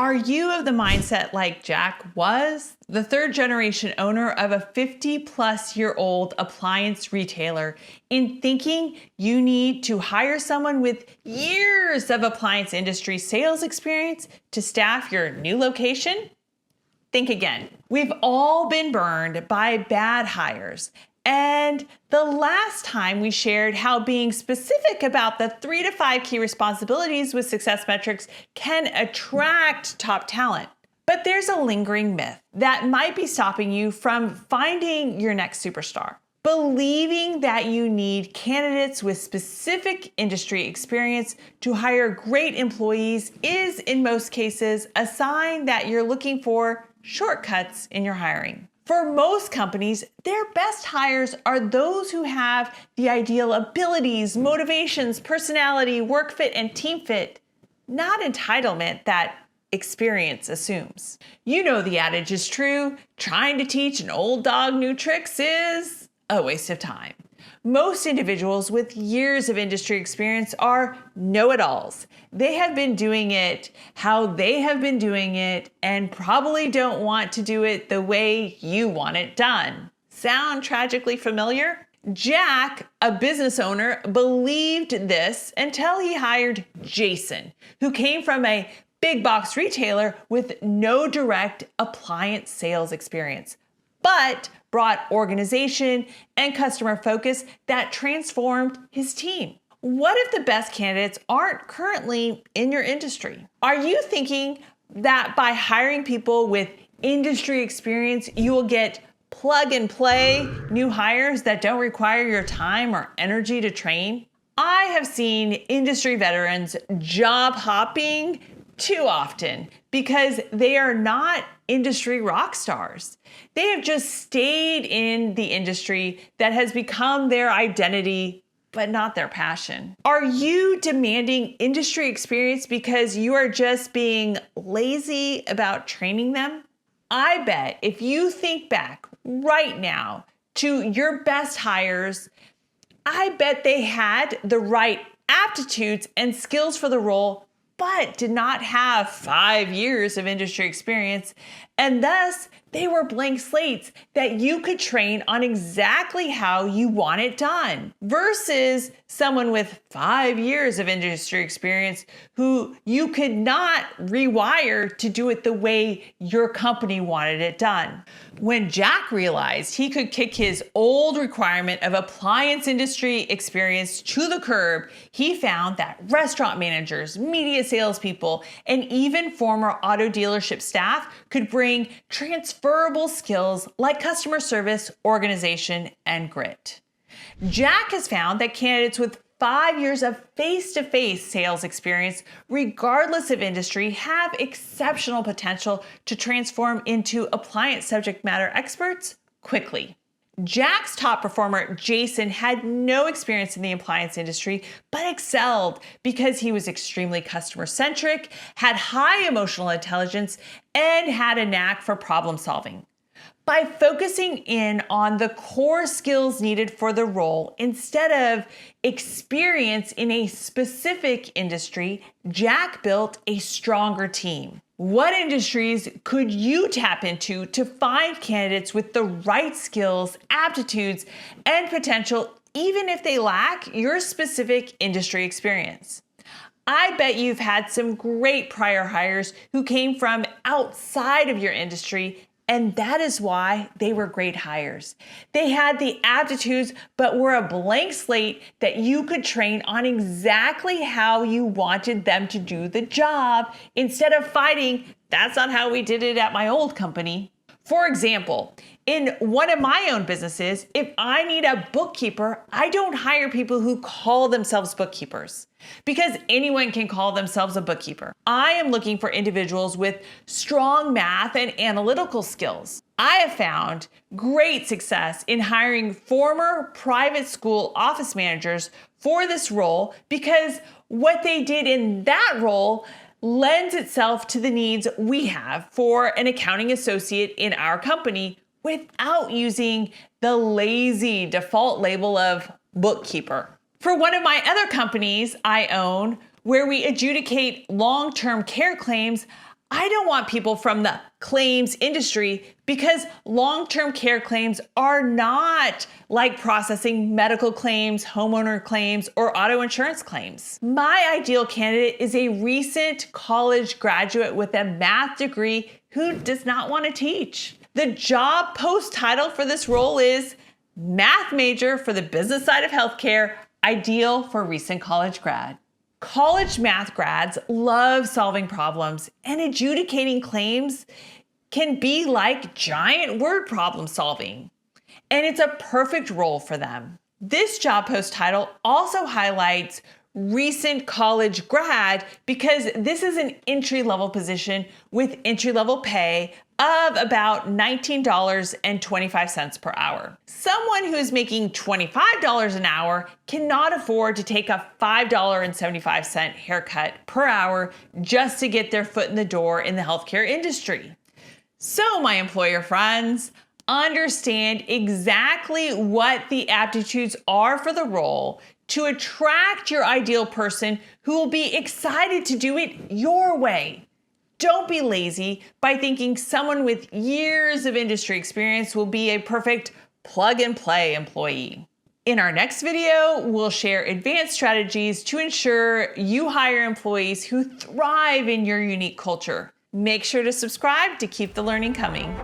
Are you of the mindset like Jack was, the third generation owner of a 50-plus-year-old appliance retailer, in thinking you need to hire someone with years of appliance industry sales experience to staff your new location? Think again. We've all been burned by bad hires. And the last time we shared how being specific about the 3 to 5 key responsibilities with success metrics can attract top talent. But there's a lingering myth that might be stopping you from finding your next superstar. Believing that you need candidates with specific industry experience to hire great employees is, in most cases, a sign that you're looking for shortcuts in your hiring. For most companies, their best hires are those who have the ideal abilities, motivations, personality, work fit, and team fit, not entitlement that experience assumes. You know the adage is true, trying to teach an old dog new tricks is a waste of time. Most individuals with years of industry experience are know-it-alls. They have been doing it how they have been doing it and probably don't want to do it the way you want it done. Sound tragically familiar? Jack, a business owner, believed this until he hired Jason, who came from a big box retailer with no direct appliance sales experience, but brought organization and customer focus that transformed his team. What if the best candidates aren't currently in your industry? Are you thinking that by hiring people with industry experience, you will get plug and play new hires that don't require your time or energy to train? I have seen industry veterans job hopping too often because they are not industry rock stars. They have just stayed in the industry that has become their identity, but not their passion. Are you demanding industry experience because you are just being lazy about training them? I bet if you think back right now to your best hires, I bet they had the right aptitudes and skills for the role, but did not have 5 years of industry experience, and thus they were blank slates that you could train on exactly how you want it done, versus someone with 5 years of industry experience who you could not rewire to do it the way your company wanted it done. When Jack realized he could kick his old requirement of appliance industry experience to the curb, he found that restaurant managers, media salespeople, and even former auto dealership staff could bring transferable skills like customer service, organization, and grit. Jack has found that candidates with 5 years of face-to-face sales experience, regardless of industry, have exceptional potential to transform into appliance subject matter experts quickly. Jack's top performer, Jason, had no experience in the appliance industry, but excelled because he was extremely customer-centric, had high emotional intelligence, and had a knack for problem solving. By focusing in on the core skills needed for the role instead of experience in a specific industry, Jack built a stronger team. What industries could you tap into to find candidates with the right skills, aptitudes, and potential, even if they lack your specific industry experience? I bet you've had some great prior hires who came from outside of your industry, and that is why they were great hires. They had the aptitudes, but were a blank slate that you could train on exactly how you wanted them to do the job instead of fighting, "That's not how we did it at my old company." For example, in one of my own businesses, if I need a bookkeeper, I don't hire people who call themselves bookkeepers, because anyone can call themselves a bookkeeper. I am looking for individuals with strong math and analytical skills. I have found great success in hiring former private school office managers for this role because what they did in that role lends itself to the needs we have for an accounting associate in our company without using the lazy default label of bookkeeper. For one of my other companies I own, where we adjudicate long-term care claims, I don't want people from the claims industry because long-term care claims are not like processing medical claims, homeowner claims, or auto insurance claims. My ideal candidate is a recent college graduate with a math degree who does not want to teach. The job post title for this role is math major for the business side of healthcare, ideal for recent college grad. College math grads love solving problems, and adjudicating claims can be like giant word problem solving. And it's a perfect role for them. This job post title also highlights recent college grad because this is an entry-level position with entry-level pay of about $19.25 per hour. Someone who is making $25 an hour cannot afford to take a $5.75 haircut per hour just to get their foot in the door in the healthcare industry. So, my employer friends, understand exactly what the aptitudes are for the role to attract your ideal person who will be excited to do it your way. Don't be lazy by thinking someone with years of industry experience will be a perfect plug-and-play employee. In our next video, we'll share advanced strategies to ensure you hire employees who thrive in your unique culture. Make sure to subscribe to keep the learning coming.